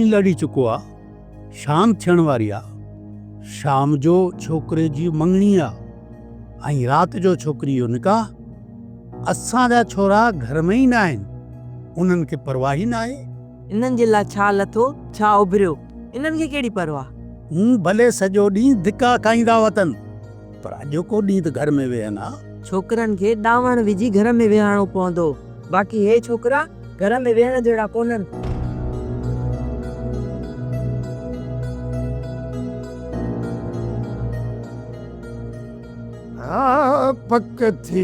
लड़ी चुको आ, शाम थियण वारी आ। शाम जो छोकरे जी मंगणी आ ऐं राति जो छोकिरी जो निकाह। असांजा छोरा घर में ई न आहिनि, उन्हनि खे परवाह ई न आहे। इन्हनि जे लाइ छा लथो छा उभरियो, इन्हनि खे कहिड़ी परवाह। हूं भले सॼो ॾींहुं धिका खाईंदा वतन, पर अॼोको ॾींहुं त घर में वेहनि हा। छोकरनि खे ॾावण विझी घर में वेहारणो पवंदो, बाक़ी हे छोकरा घर में वेहण जहिड़ा कोन्हनि। पक थी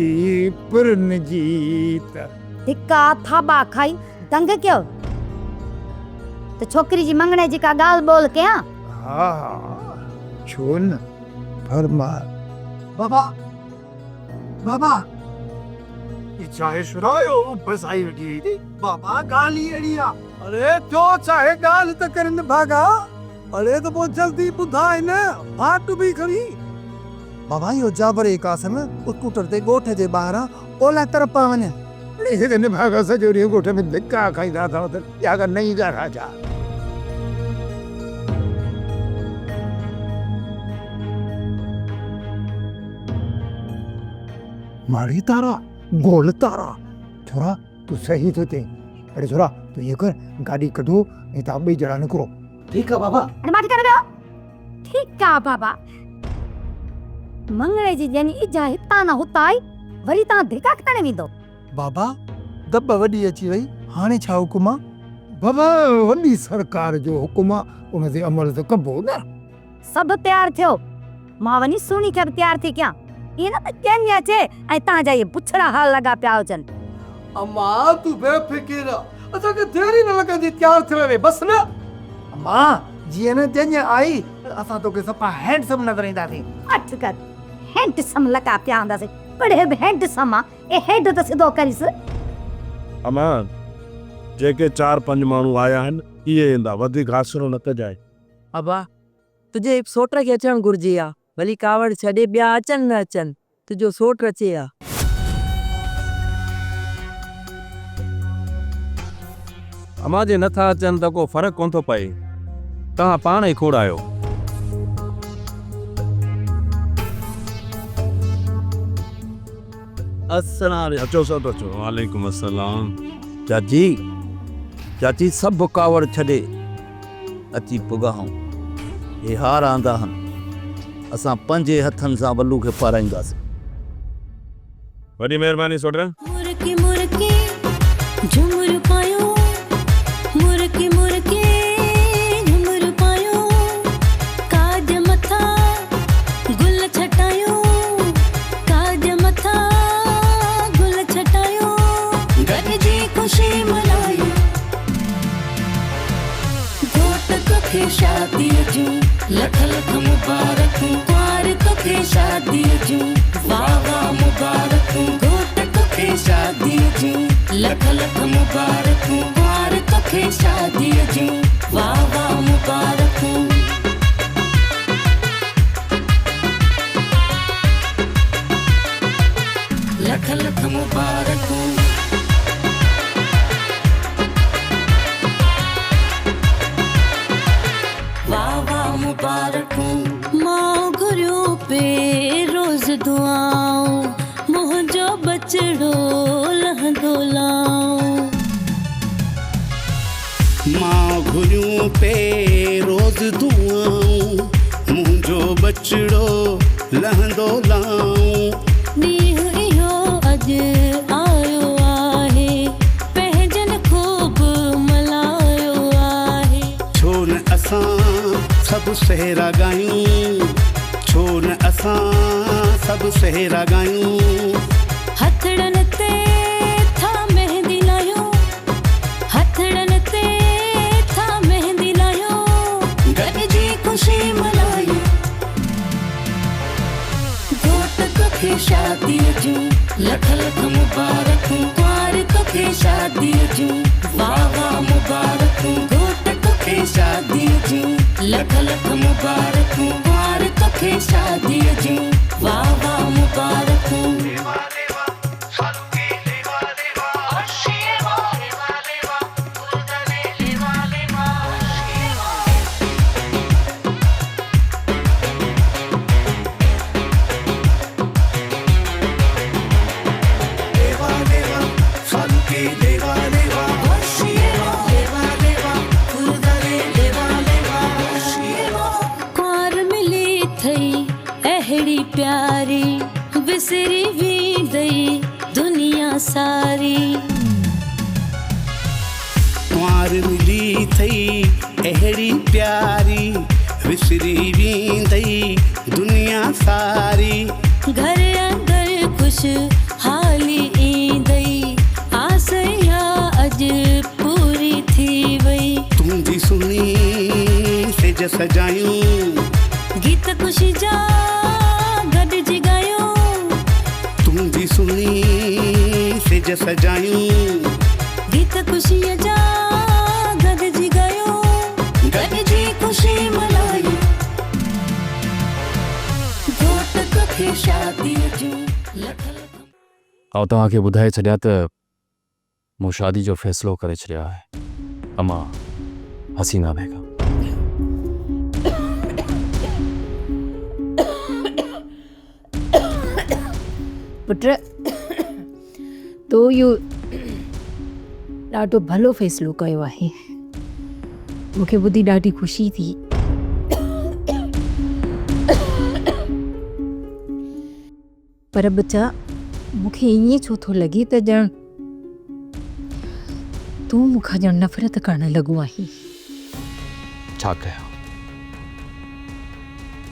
पुरन जीत धिक्का थाबा खाई दंग कयो त छोकिरी जी मंगणे जी का ॻाल्हि ॿोल कयां। हा छो न फरमा। बाबा बाबा ये चाहे सुनायो बसाई वठी थी बाबा गाली अड़ी आ। अरे तो चाहे गाल त करन भागा, अरे तो बहुत जल्दी बुधाए न फाट भी खड़ी। बाबा यो जाबर एक आसन स्कूटर ते गोठे जे ॿाहिरां ओला तरफ पा वञे। इतने भागा सॼो ॾींहुं ॻोठ में धिका खाईंदा था त या नई जा राजा। मारी तारा गोल तारा। छोरा तू सही तो थे। अरे छोरा तू ये कर गाड़ी कढो नहीं तो आप भी जड़ा निकरो। ठीक है बाबा। अरे माटी कर बेहो। ठीक आ बाबा। मंगणे जी जनी इजा हिता न हुताई वरी ता धिका खणे विदो। बाबा दब वडी अची वई, हाणे छा हुकुम आ? बाबा वॾी सरकार जो हुकुम आहे उन ते अमल त कबो न। सब तैयार थियो, मां वनी सुणी कर तैयार थी क्या। ये न त जन अचे ऐं तांजा ये पुछड़ा हाल लगा पिया हुजन। अम्मा तू बेफिकिर असा के देरी न लगंदी तैयार थिए वे बस न। अम्मा जीअं न जन आई असा तो के सपा हैंडसम नजर ईंदा थी। अठ कर हैंडसम लगा पिया हूंदा से, बड़े हैंडसम आ ए हेड त सिधो करिस। अमा जेके 4-5 माण्हू आया आहिनि इहे ईंदा, वधीक हासिलो न कजाए। अबा तुझे सोट खे अचणु घुर्जे आ, भली कावड़ छॾे ॿिया अचनि न अचनि, तुंहिंजो सोट अचे आ। अमा जे नथा अचनि त को फ़र्क़ु कोन थो पए, तव्हां पाण ई खोड़ायो। अस्सलाम अचो सभु अचो। वालेकुम अस्सलाम। चाची, चाची सभु कावड़ छॾे अची पुगाऊं। हे हार आंदा आहिनि, असां 5 हथनि सां बल्लू खे पाराईंदासीं। वॾी महिरबानी सोटरा। मुर्की मुर्की झुमर पायो, मुर्की मुर्की झुमर पायो, काज मथा गुल छटायो, काज मथा गुल छटायो, गॾ जी खुशी मनायो। घोट तोखे शादीअ जूं लख लख मुबारक, द्वार तोखे शादीअ जूं वाह वाह मुबारक। घोट तोखे शादीअ जूं लख लख मुबारक, द्वार तोखे शादीअ जूं वाह वाह मुबारक। लख लख मुबारक। वाह वाह मुबारक। मां घुरियो पे रोज़ दुआऊं, मुंहिंजो बचड़ो लहंदो लाऊं। मां घुरियो पे रोज़ दुआऊं, मुंहिंजो बचड़ो लहंदो लाऊं। ॾींहुं इहो अॼु आयो आहे, पंहिंजनि ख़ूब मल्हायो आहे। छो न असां सभु सहरा ॻायूं, छो न असां सभु सहरा ॻायूं। हथड़नि ते था मेहंदी लायो, हथड़नि ते था मेहंदी लायो, गॾ जी खुशी मनायो। घोट तोखे शादीअ जूं लख लख मुबारक, द्वार तोखे शादीअ जूं वाह वाह मुबारक। घोट तोखे शादीअ जूं लख लख मुबारक, द्वार तोखे शादीअ जूं वाह वाह मुबारक। अहिड़ी प्यारी विसरी वेंदई दुनिया सारी। कुंवार मिली थई अहिड़ी प्यारी विसरी वेंदई दुनिया सारी। घर अंदर खुश हाली ईंदई आसया अॼु पूरी थी वई। तुंहिंजी सुनी सिज सजायूं गीत ख़ुशी जा गॾिजी ॻायूं। तुंहिंजी सुनी सिज सजायूं गीत ख़ुशीअ जा गॾिजी ॻायूं। गॾिजी ख़ुशी मल्हायूं। घोट तोखे शादीअ जूं लख लख। ऐं तव्हांखे ॿुधाए छॾिया त मूं शादी जो फ़ैसिलो करे छॾिया आहे अमा हसीना बेगम। पुट तो इहो ॾाढो भलो फ़ैसिलो कयो आहे। मूंखे ॿुधी ॾाढी ख़ुशी थी। पर बच्चा मूंखे ईअं छो थो लॻे त ॼण तूं मूंखां ॼण नफ़रत करणु लॻो आहीं। छा कयां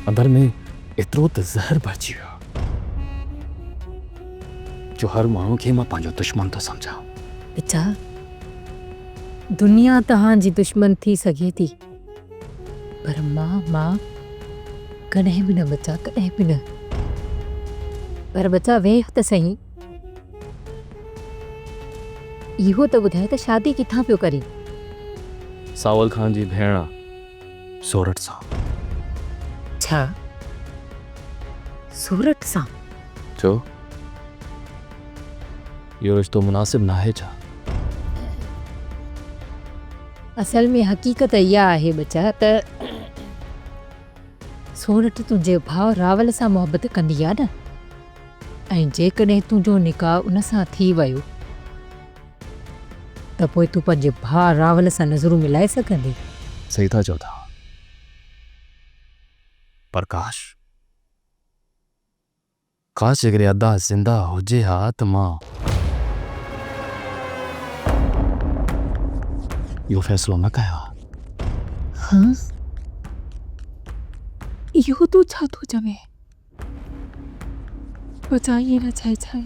अंदर में एतिरो त ज़हर भरिजी वियो जो हर माण्हू खे मां पंहिंजो दुश्मन थो सम्झां। बच्चा दुनिया तव्हांजी दुश्मन थी सघे थी पर मां कॾहिं बि न बच्चा, कॾहिं बि न। पर बच्चा वेह त सही, इहो त ॿुधाए त शादी किथां पियो करी? सावल खान जी भेण सोरठ सां। छा सूरत सां? छो इहो रिश्तो मुनासिब नाहे छा? असल में हक़ीक़त इहा आहे बच्चा त सोरठ तुंहिंजे भाउ रावल सां मोहबत कंदी आहे न, ऐं जेकॾहिं तुंहिंजो निकाह उन सां थी वियो त पोइ तूं पंहिंजे भाउ रावल सां नज़रूं मिलाए सघंदी। सही था चओ था पर काश जेकॾहिं अदा ज़िंदा हुजे हा त मां इहो फ़ैसिलो न कयो हा। हाँ इहो तूं छा थो चवे? बचा ईअं न चए छा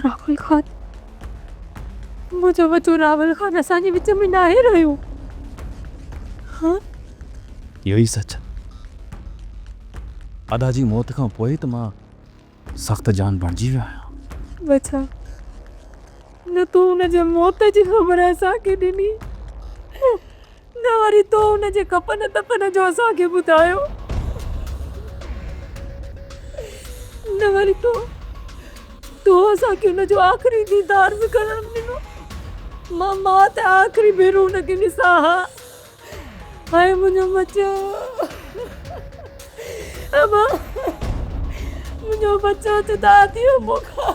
रावल खान मुंहिंजो बचो रावल खान असांजे विच में न आहे रहियो? हाँ इहो ई सच। अदा जी मौत खां पोइ त मां सख़्त जान बणिजी वियो आहियां। बचा न तूं हुनजे मौत जी ख़बर असांखे ॾिनी, न वरी तो हुनजे कपन तपन जो असांखे ॿुधायो, न वरी तो असांखे हुनजो आख़िरी दीदार बि करणु ॾिनो। मां त आख़िरी भेरो हुनखे ॾिसां हा। हाय मुंहिंजो बच्चो, मुंहिंजो बच्चो जुदा थी वियो मूंखां।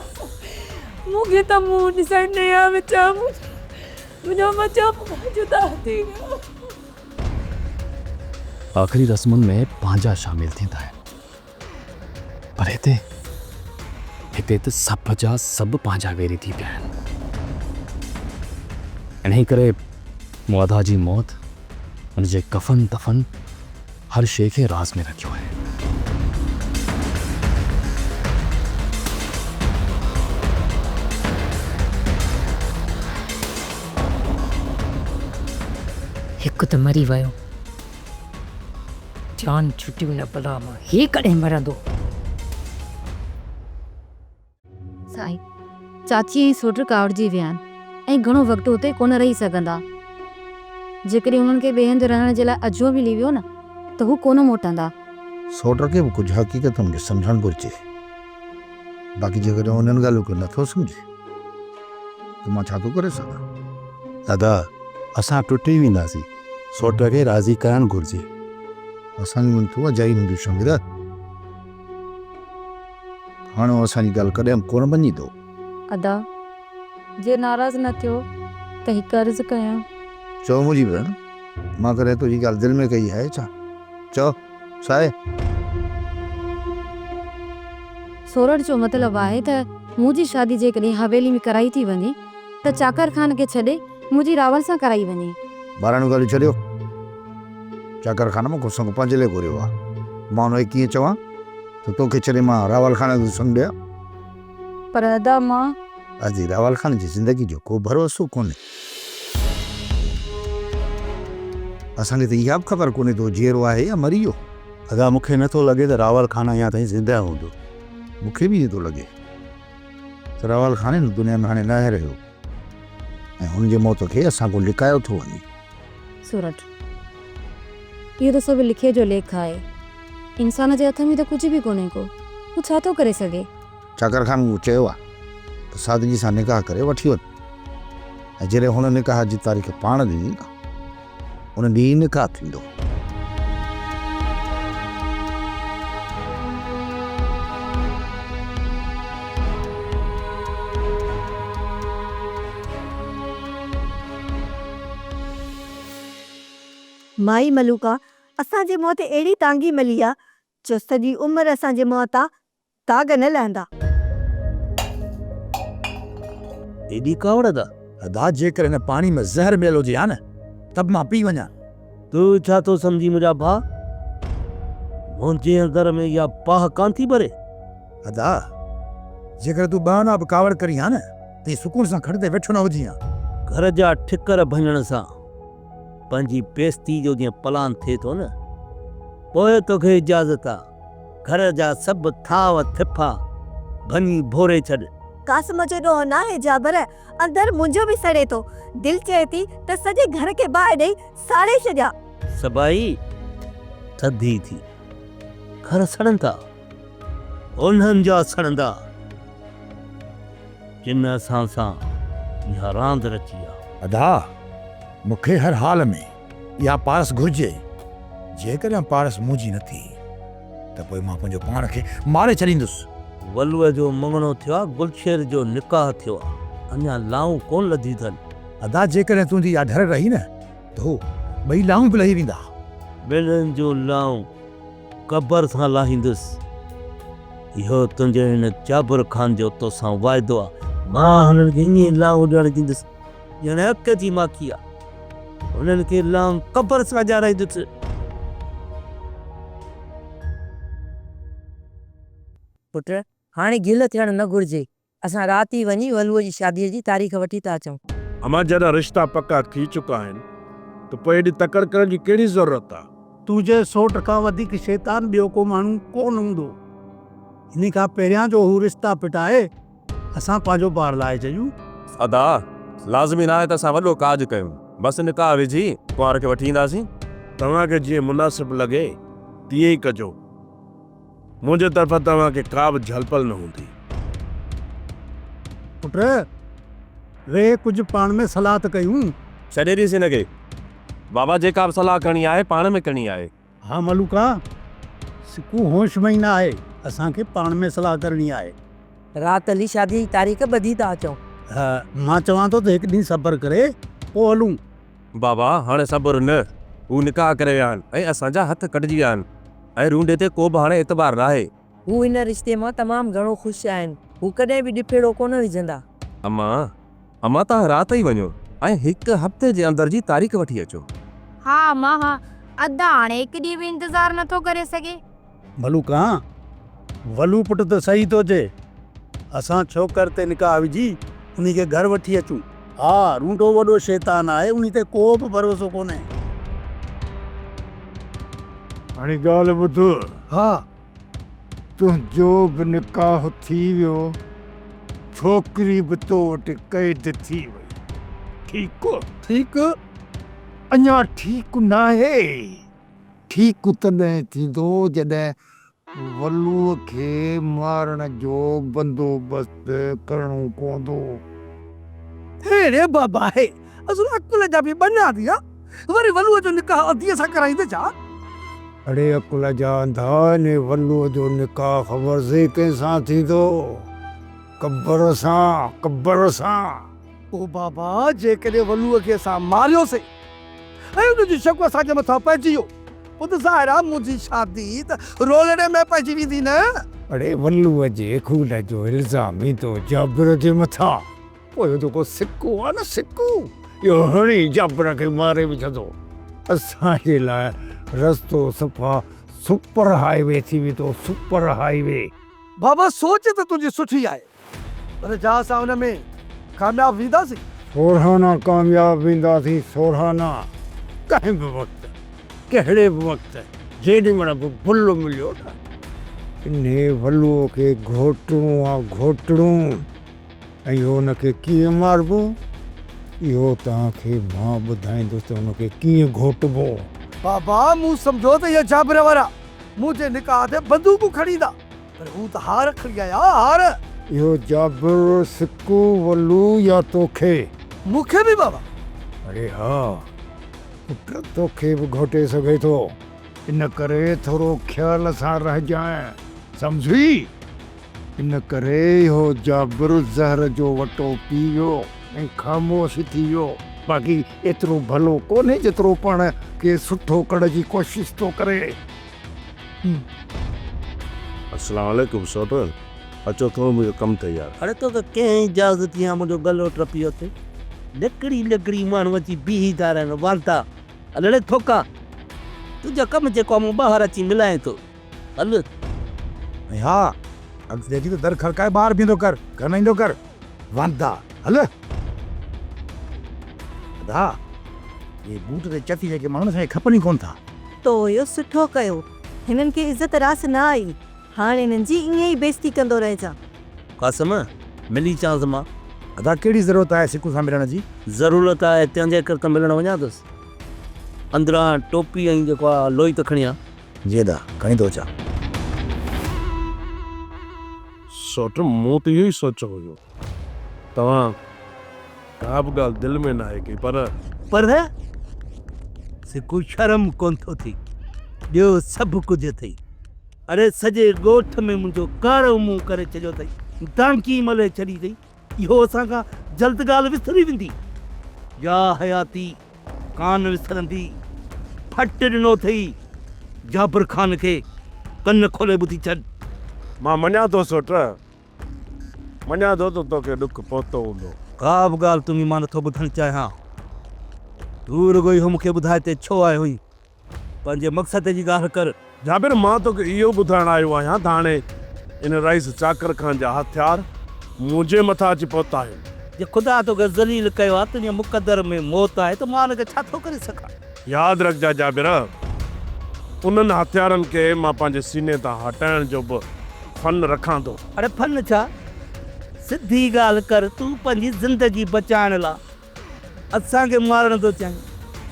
मूंखे त मुंहुं ॾिसण न आवे छा? मुंहिंजो बच्चो मूंखां जुदा थी वियो। आख़िरी रस्मुनि में पंहिंजा शामिल थींदा आहिनि पर हिते त सभ जा सभु पंहिंजा वेरी थी पिया आहिनि। इन्ही करे मूं अदा जी मौत, हुनजे कफ़न दफ़न हर शइ खे राज़ में रखियो आहे। हिकु त मरी वियो, जान छुटियूं न भला मां हे कॾहिं मरंदो? साईं चाची ऐं सोट कावड़जी विया आहिनि ऐं घणो वक़्तु हुते कोन रही सघंदा। जेकॾहिं उन्हनि खे ॿिए हंधि रहण जे लाइ अजो मिली वियो न त हू कोन मोटंदा। सोट खे बि कुझु हक़ीक़तुनि खे सम्झणु घुरिजे। बाक़ी जेकॾहिं उन्हनि ॻाल्हियूं खे नथो सम्झे त मां छा थो करे सघां? दादा असां टुटी वेंदासीं, सोट खे राज़ी करणु घुरिजे। असांजी मन तूं अजाई हूंदी शमीर, हाणे असांजी ॻाल्हि कॾहिं कोन मञींदो। अदा जे नाराज़ न थियो त हिकु अर्ज़ु कयां। चओ मुंहिंजी भेण, मां कॾहिं तुंहिंजी ॻाल्हि दिलि में कई आहे छा? चओ छा आहे? सोरठ जो मतिलबु आहे त मुंहिंजी शादी जेकॾहिं हवेली में कराई थी वञे त चाकर खान खे छॾे मुंहिंजी रावल सां कराई वञे। ॿारनि ॻाल्हियूं छॾियो। चाकर खान में कुझु पंहिंजे लाइ घुरियो आहे। मां हुनखे कीअं चवां त तोखे छॾे मां रावल खान जो संग ॾियां? पर अदा मां अॼु रावल खान जी ज़िंदगी जो को भरोसो कोन्हे। असांखे त इहा बि ख़बर कोन्हे तो जीअरो आहे या मरी वियो। अदा मूंखे नथो लॻे त रावल खान अञा ताईं ज़िंदा हूंदो। मूंखे बि ईअं थो लॻे त रावल खान हिन दुनिया में हाणे न आहे रहियो ऐं हुनजे मौत खे असां को लिकायो थो वञे। सोरठ इहो त सभु लिखे जो लेख आहे। इंसान जे हथ में त कुझु बि कोन्हे को, हू छा थो करे सघे? चाकर खान चयो आहे त सादगी सां निकाह करे वठी वञ ऐं जॾहिं हुन निकाह जी तारीख़ पाण ॾिनी न उन ॾींहुं निकाह थींदो। माई मलूका असांजे मुंहं ते अहिड़ी तांगी मिली आहे जो सॼी उमिरि असांजे मुंहं तां दाग न लहंदा। एॾी कावड़ अदा? अदा जेकर हिन पाणी में ज़हर मिलियल हुजे हा न त बि मां पी वञा। तू छा थो सम्झी मुंहिंजा भाउ? मुंहिंजे अंदर में इहा पाह कान थी भरे। अदा जेकर तूं ॿाना बि कावड़ करी हा न त सुकून सां खड़ ते वेठो न हुजी हा। घर जा ठिकर भञण सां पंहिंजी बेइज़ती जो जीअं प्लान थिए थो न, पोइ तोखे इजाज़त आहे घर जा सभु थाव थिफा भञी भोरे छॾ। कासिम जो ॾोह न आहे जाबर, अंदर मुंहिंजो बि सड़े थो। दिलि चए थी त सॼे घर खे बाहि ॾेई साड़े छॾियां। सबाई थधी थी घर सड़नि था, उन्हनि जा सड़ंदा जिन असां सां इहा रांदि रची आहे। अदा मूंखे हर हाल में इहा पारस घुरिजे। जेकॾहिं पारस मुंहिंजी न थी त पोइ मां पंहिंजो पाण खे मारे छॾींदुसि। वलूअ जो मङणो थियो आहे, गुलशेर जो निकाह थियो आहे, अञा लाऊं कोन लधी अथनि। अदा जेकॾहिं तुंहिंजी इहा ढर रही न त हो ॿई लाऊं बि लही वेंदा। ॿिन्हिनि जो लाऊं क़बर सां लाहींदुसि। इहो तुंहिंजे हिन जाबिर ख़ान जो तोसां वाइदो आहे। मां हुननि खे ईअं लाऊं ॾियणु ॾींदुसि ॼण हक़ जी माखी आहे। हुननि खे लाऊं क़बर सां ॼाणाईंदुसि। पुट हाणे गिल थियणु न घुरिजे। असां राति ई वञी वलूअ जी शादीअ जी तारीख़ वठी था अचूं। अमा जॾहिं रिश्ता पका थी चुका आहिनि त पोइ एॾी तकड़ करण जी कहिड़ी ज़रूरत आहे? तुंहिंजे सोट खां वधीक शैतान ॿियो को माण्हू कोन हूंदो। इन खां पहिरियां जो हू रिश्ता पिटाए असां पंहिंजो ॿार लाहे छॾियूं। अदा लाज़मी न आहे त असां वॾो काज कयूं। बसि निकाह विझी कुंवार खे वठी ईंदासीं। तव्हांखे जीअं मुनासिबु लॻे तीअं ई कजो। मुंहिंजे तरफ़ां तव्हांखे का बि झलपल न हूंदी। पुट रे कुझु पाण में सलाह त कयूं। छॾे ॾींसीं हिनखे। बाबा जेका बि सलाह करणी आहे पाण में करणी आहे। हा मलूका सिकू होश में ई न आहे। असांखे पाण में सलाह करणी आहे। राति हली शादीअ जी तारीख़ ॿधी था अचूं। मां चवां थो त हिकु ॾींहुं सब्र करे पोइ हलूं। बाबा हाणे सब्र न, हू निकाह करे विया आहिनि ऐं असांजा हथ कटिजी विया आहिनि ऐं रूंडे ते को बि हाणे एतबार न आहे। हू हिन रिश्ते मां तमामु घणो ख़ुशि आहिनि। हू कॾहिं बि ॾिफेड़ो कोन विझंदा। अमा तव्हां राति ई वञो ऐं हिकु हफ़्ते जे अंदर जी तारीख़ वठी अचो। हा मां हा अदा हाणे हिकु ॾींहुं बि इंतज़ारु नथो करे सघे। मलूका वलू पुट त सही थो चए। असां छोकर ते निकाह विझी उन खे घर वठी अचूं। हा रूंडो वॾो शैतान आहे, उन ते को बि भरोसो कोन्हे। हाणे ॻाल्हि ॿुध। हा तुंहिंजो बि निकाह थी वियो, छोकिरी बि तो वटि क़ैद थी वई। ठीकु ठीकु अञा ठीकु न आहे। ठीकु तॾहिं थींदो जॾहिं वलूअ खे मारण जो बंदोबस्त करणो पवंदो। हेड़े बाबा है असुल अकुल जा बि बना दिया वरी वलूअ जो निकाह अधीअ सां कराईंदे छा? अड़े अकुल जा अंधा ने वलूअ जो निकाह ख़बर से कंहिंसां थींदो? कब्र सां। ओ बाबा जेकॾहिं वलूअ खे असां मारियोसीं ऐं उनजी शक असांजे मथां पइजी वियो पोइ त ज़ाहिर आहे मुंहिंजी शादी त रोलड़े में पइजी वेंदी न। अड़े वल्लूअ जे खून जो इल्ज़ाम ई तो जाबिर जे मथां पोइ जेको सिक्को आहे न सिक्को इहो हणी जाबिर खे मारे विझंदो असांजे लाइ रस्तो सफ़ा सुपर हाईवे थी वेंदो सुपर हाईवे। बाबा सोच त तुंहिंजी सुठी आहे पर जा असां हुन में कामयाब वेंदासीं। सोरहाना कामयाब वेंदासीं सोरहाना कंहिं बि वक़्तु कहिड़े बि वक़्तु जेॾी महिल बि भुल मिलियो न इन वल्लूअ खे घोटणो आहे घोटणो ऐं हुनखे कीअं मारबो इहो तव्हांखे मां ॿुधाईंदुसि त हुनखे कीअं घोटबो। बाबा मूं सम्झो त इहे जाबिर वारा मुंहिंजे निकाह ते बंदूकूं खणी ईंदा पर हू त हार खणी आया हार। इहो जाबिर सिक्को वल्लू या तोखे मूंखे बि बाबा। अरे हा पुट तोखे बि घोटे सघे थो इन करे थोरो ख़्याल सां रहिजांइ सम्झी। इन करे इहो जाबिर ज़हर जो वटो पी वियो ऐं ख़ामोश थी वियो बाक़ी एतिरो भलो कोन्हे जेतिरो पाण के सुठो करण जी कोशिशि थो करे। अस्सलाम वालेकुम सोटर अचो थोरो मुंहिंजो कमु तयारु। अरे तो कंहिं इजाज़त या मुंहिंजो गलो टपियो थिए लकड़ी लकड़ी माण्हू अची बीही था रहनि वालता अड़े थोका तुंहिंजा कमु जेको मूं ॿाहिरि अची मिलाए थो हल। हा अब देखी तो दर खड़काए बाहर भी तो कर नहीं तो कर वांदा हल। दा ये बूट ते चफी जेके माण्हू सां खपनि कोन था तो इहो सुठो कयो हिननि खे इज़त रास न आई हाणे हिननि जी ईअं ई बेइज़ती कंदो रहिजां। कासम मिली चांस मां अदा कहिड़ी ज़रूरत आहे सिकू सां मिलण जी। ज़रूरत आहे तंहिंजे करे त मिलण वञा थोसि अंदरां टोपी ऐं जेको आहे लोई त खणी आ। जी दा खणी थो अचां। सोटर मूं त इहो ई सोचियो हुयो तव्हां का बि ॻाल्हि दिलि में न आहे की पर सिकू शर्म कोन थो थी ॿियो सभु कुझु अथई। अरे सॼे ॻोठ में मुंहिंजो कारो मुंहुं करे छॾियो अथई टांकी मले छॾी अथई इहो असां खां जल्द ॻाल्हि विसरी वेंदी या हयाती कान विसरंदी। फट ॾिनो अथई जाबिर ख़ान खे कन खोले ॿुधी छॾ। मां मञा थो सोटर मञा थो त तोखे ॾुख पहुतो हूंदो का बि ॻाल्हि तुंहिंजी मां नथो ॿुधणु चाहियां तूं रुॻो इहो मूंखे ॿुधाए ते छो आयो हुई पंहिंजे मक़सद जी ॻाल्हि कर। जाबिर मां तोखे इहो ॿुधाइणु आयो आहियां त हाणे इन रईस चाकर खान जा हथियार मुंहिंजे मथां अची पहुता आहिनि। जे ख़ुदा तोखे ज़लील कयो आहे तुंहिंजे मुक़दर में मौत आहे त मां हुनखे छा थो करे सघां। यादि रखजा जाबिर उन्हनि हथियारनि खे मां पंहिंजे सीने तां हटाइण जो बि फन रखां थो। अरे फन छा सिधी ॻाल्हि कर तूं पंहिंजी ज़िंदगी बचाइण लाइ असांखे मारण थो चाहीं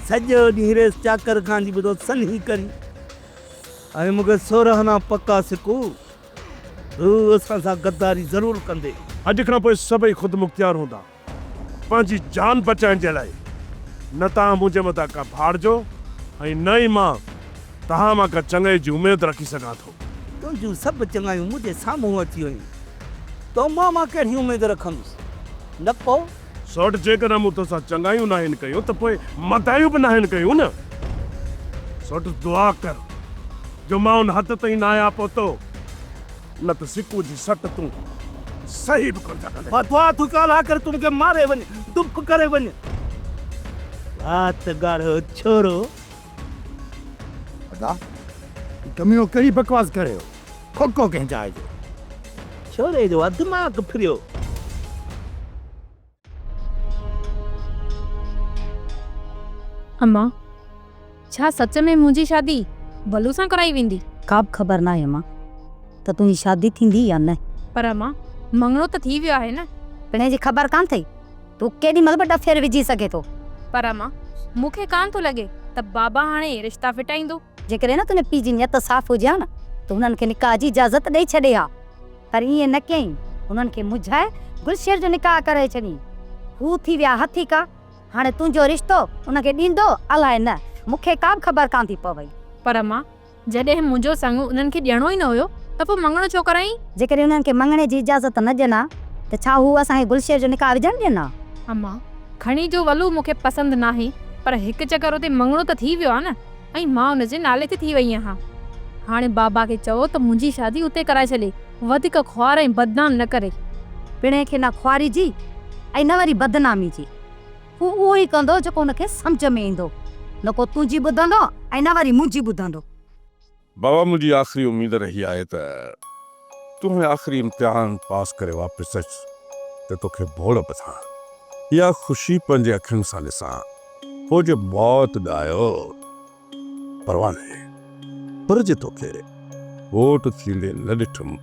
सॼो ॾींहुं रेस चाकर खान जी ॿुधो सनी करी ऐं मूंखे सोरहाना पका सिकू तूं असां सां गद्दारी ज़रूरु कंदे। अॼु खां पोइ सभई ख़ुदि मुख़्तियार हूंदा पंहिंजी जान बचाइण जे लाइ न तव्हां मुंहिंजे मथां का भाड़िजो ऐं न ई मां तव्हां मां का चङाई जी उमेद रखी सघां थो। तुंहिंजूं सभु चङायूं मुंहिंजे साम्हूं अची वयूं तो मां कहिड़ी उमेद रखंदुसि न को सोट जेकॾहिं मूं तोसां चङायूं न आहिनि कयूं त पोइ मदायूं बि न आहिनि कयूं न। सोट दुआ कर जो मां उन हथ ताईं न आहियां पहुतो न त सिकू जी सट तूं सही बि कोन था कंदे। दुआ तूं काला कर तूं मूंखे मारे वञ दुख करे वञ रात ॻाढ़ो छोरो। अदा कमियो कहिड़ी बकवास करे हो खोको कंहिं जाइ जो छोरे जो दिमाग़ फिरियो। अम्मा छा सच में मुंहिंजी शादी बलू सां कराई वेंदी? का बि ख़बर न आहे मां त तुंहिंजी शादी थींदी या न। पर अम्मा मंगणो त थी वियो आहे न। पिणे जी ख़बर कान अथई तूं केॾी महिल बि डफेर विझी सघे थो। पर अम्मा मूंखे कान थो लॻे त बाबा हाणे रिश्ता फिटाईंदो। जेकॾहिं न तुंहिंजे पीउ जी नियत साफ़ हुजे हा न त हुननि खे निकाह जी इजाज़त ॾेई छॾे हा पर ईअं न कयईं हुननि खे मुझाए गुलशेर जो निकाह करे छॾी। हू थी विया हथी का हाणे तुंहिंजो रिश्तो उनखे ॾींदो अलाए न मूंखे का बि ख़बर कान थी पवई। पर अम्मा जॾहिं मुंहिंजो संग उन्हनि खे ॾियणो ई न हुयो त पोइ मंगणो छो कराई? जेकॾहिं उन्हनि खे मंगणे जी इजाज़त न ॾियनि त छा हू असांखे गुलशेर जो निकाह विझण ॾियनि? अम्मा खणी जो वलू मूंखे पसंदि नाहे पर हिकु चकर उते मंगणो त थी वियो आहे न ऐं मां हुनजे नाले ते थी वई आहियां। हाणे बाबा खे चओ त मुंहिंजी शादी उते कराए छॾे, वधीक ख्वार ऐं बदनाम न करे। पिणे खे न ख्वारी जी ऐं न वरी बदनामी जी। हू उहो ई कंदो जेको हुनखे सम्झ में ईंदो, न को तुंहिंजी ॿुधंदो ऐं न वरी मुंहिंजी ॿुधंदो। बाबा मुंहिंजी आख़िरी उम्मीद रही आहे त तूं आख़िरी इम्तिहान पास करे वापसि अच त तोखे भोड़ बधां, इहा ख़ुशी पंहिंजे अखियुनि सां ॾिसां। पोइ जे मौत ॾायो परवाह न, पर जे तोखे वोट थींदे न ॾिठुमि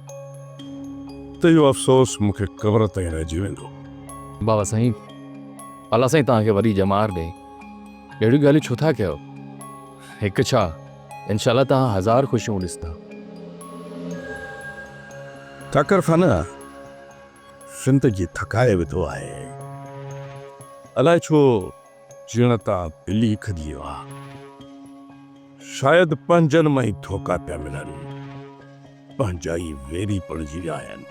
त इहो अफ़सोस मूंखे क़बर ताईं रहिजी वेंदो। बाबा साईं, अलाह साईं तव्हांखे वरी जमार ॾे। अहिड़ियूं ॻाल्हियूं छो था कयो? हिकु छा, इंशाल्लाह तव्हां 1000 ख़ुशियूं ॾिसंदा। ठाकर ख़ाना ज़िंदगी थकाए विधो आहे। अलाए छो जीअण तां दिली खजी वियो आहे। शायदि पंहिंजनि मां ई धोखा पिया मिलनि, पंहिंजा ई वेरी पणिजी विया आहिनि।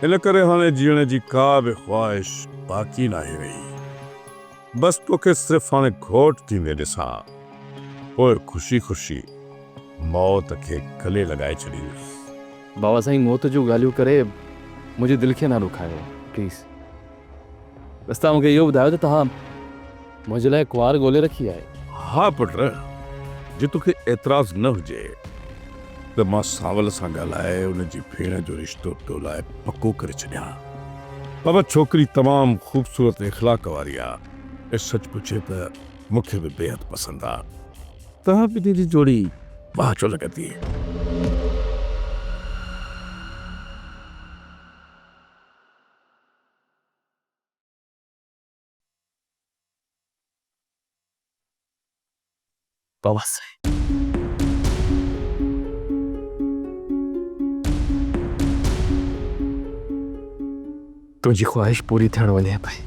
इन करे हाणे जीअण जी का बि ख़्वाहिश बाक़ी न आहे रही। बसि तोखे सिर्फ़ु हाणे घोट थींदे ॾिसां, पोइ ख़ुशी ख़ुशी मौत खे गले लॻाए छॾींदुसि। बाबा साईं, मौत जूं ॻाल्हियूं करे मुंहिंजे दिलि खे न रुखायो प्लीज़। बसि तव्हां मूंखे इहो ॿुधायो त तव्हां मुंहिंजे लाइ कुंवार ॻोल्हे रखी आहे? हा पुट, जे तोखे एतिराज़ न हुजे त मां सावल सां ॻाल्हाए उनजी भेण जो रिश्तो तो लाइ पको करे छॾियां। बाबा छोकिरी तमामु ख़ूबसूरत इख़लाक़ वारी आहे। सच पुछे त मूंखे बि बेहद पसंदि आहे। तव्हां ॿिन्ही जी जोड़ी वाह छो लॻंदी। बाबा साईं, तुंहिंजी ख्वाहिश पूरी थियण वञे पई।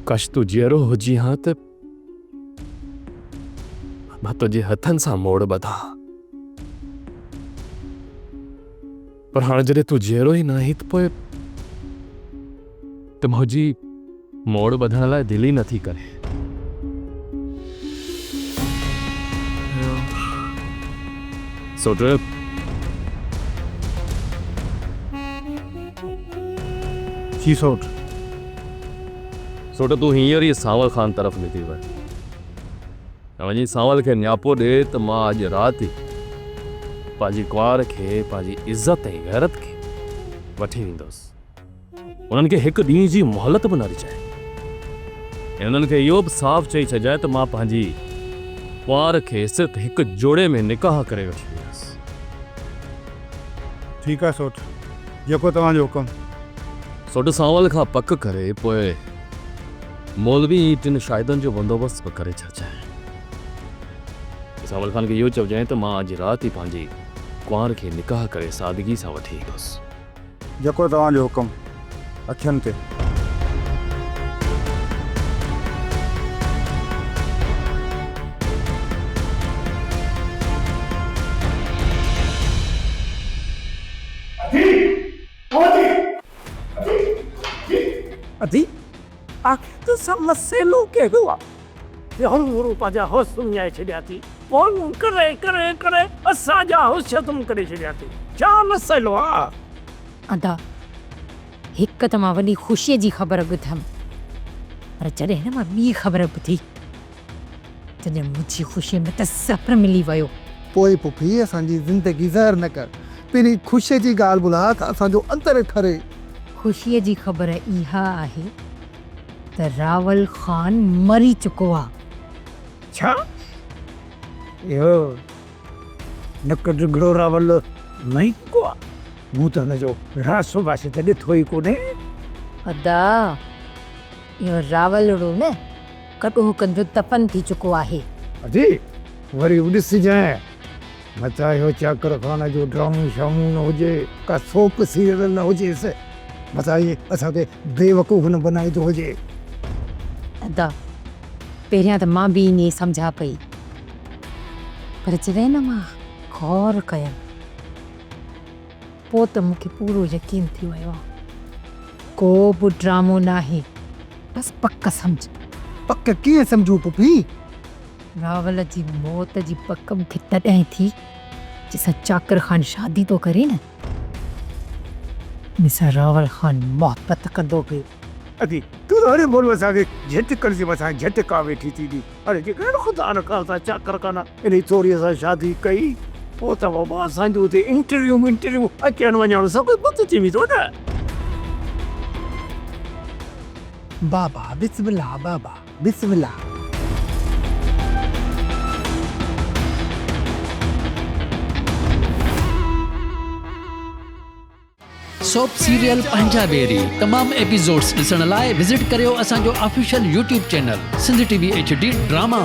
काश तूं जीअरो हुजी हा त मां तुंहिंजे हथनि सां मोड़ ॿधां, पर हाणे जॾहिं तूं जीअरो ई न आहीं त पोइ त मुंहिंजी मोड़ ॿधण लाइ दिलि ई नथी करे। सोट जी सोट तूं हींअर ई सावल ख़ान तरफ़ निकिरी वञ ऐं वञी सावल खे न्यापो ॾे त मां अॼु राति पंहिंजी कुंवार खे, पंहिंजी इज़त ऐं गैरत खे वठी वेंदुसि। उन्हनि खे हिकु ॾींहं जी मोहलत बि न ॾिजाए ऐं उन्हनि खे इहो बि साफ़ चई छॾिजाए त मां पंहिंजी कुंवार खे सिर्फ़ु हिकु जोड़े में निकाह करे वठी वेंदुसि। ठीकु आहे सोट, जेको तव्हांजो हुकुम। सोट सावल खां पक करे पोइ मौलवी 3 शाहिदनि जो बंदोबस्तु करे छॾिजांइ। सावल ख़ान खे इहो चइजांइ त मां अॼु राति ई पंहिंजी कुंवार खे निकाह करे सादगी सां वठी ईंदुसि। जेको तव्हांजो हुकुम। अखियुनि ते अधी आखिर सब मसलो के हुआ ये हम गुरु पाजा होश सुनिया छड़िया थी फोन करे करे करे असा जा होश तुम करे छड़िया थी क्या मसलो आ। अदा हिक त मां वॾी ख़ुशीअ जी ख़बर ॿुधमि, पर जॾहिं न मां ॿी ख़बर ॿुधी तॾहिं मुंहिंजी ख़ुशीअ में त सफ़र मिली वियो। पोइ पुफी असांजी ज़िंदगी ज़हर न कर, पहिरीं ख़ुशीअ जी ॻाल्हि ॿुधा त असांजो अंतर ठरे। ख़ुशीअ जी ख़बर इहा आहे त रावल ख़ान मरी चुको आहे। छा यो नकद घड़ो रावल नहीं को मूं त हुनजो रासो बासे त ॾिठो ई कोन्हे। अदा इहो रावलड़ो न कटो कंदो दफ़न थी चुको आहे। अजी वरी ॾिसजांइ मता इहो चाकर खाना जो ड्रामो शामो न हुजे, का सोप सीरियल न हुजेसि, मता इहे असांखे बेवकूफ़ न बनाईंदो हुजे। अदा पहिरियां त मां बि ईअं सम्झा पई, पर जॾहिं न मां गौर कयमि पोइ त मूंखे पूरो यकीन थी वियो आहे को बि ड्रामो न आहे, बसि पक सम्झ। पक कीअं सम्झूं पुफी? रावल जी मौत जी पक मूंखे तॾहिं थी जंहिंसां चाकर ख़ान शादी तो करे न मिसां रावल ख़ान मोहबत कंदो पियो। अदी तू तो अरे बोल बसा के झट कर से बसा झट का बैठी थी दी अरे के कर खुदा न खासा चाकर काना इन चोरी सा शादी कई ओ त बाबा संजू ते इंटरव्यू अचन वञण सब कुछ थी तो ना बाबा बिस्मिल्लाह बाबा बिस्मिल्लाह। सोप सीरियल पंजाबेरी तमाम एपिसोड्स ॾिसण लाइ विज़िट करियो असांजो official YouTube channel Sindh TV HD drama.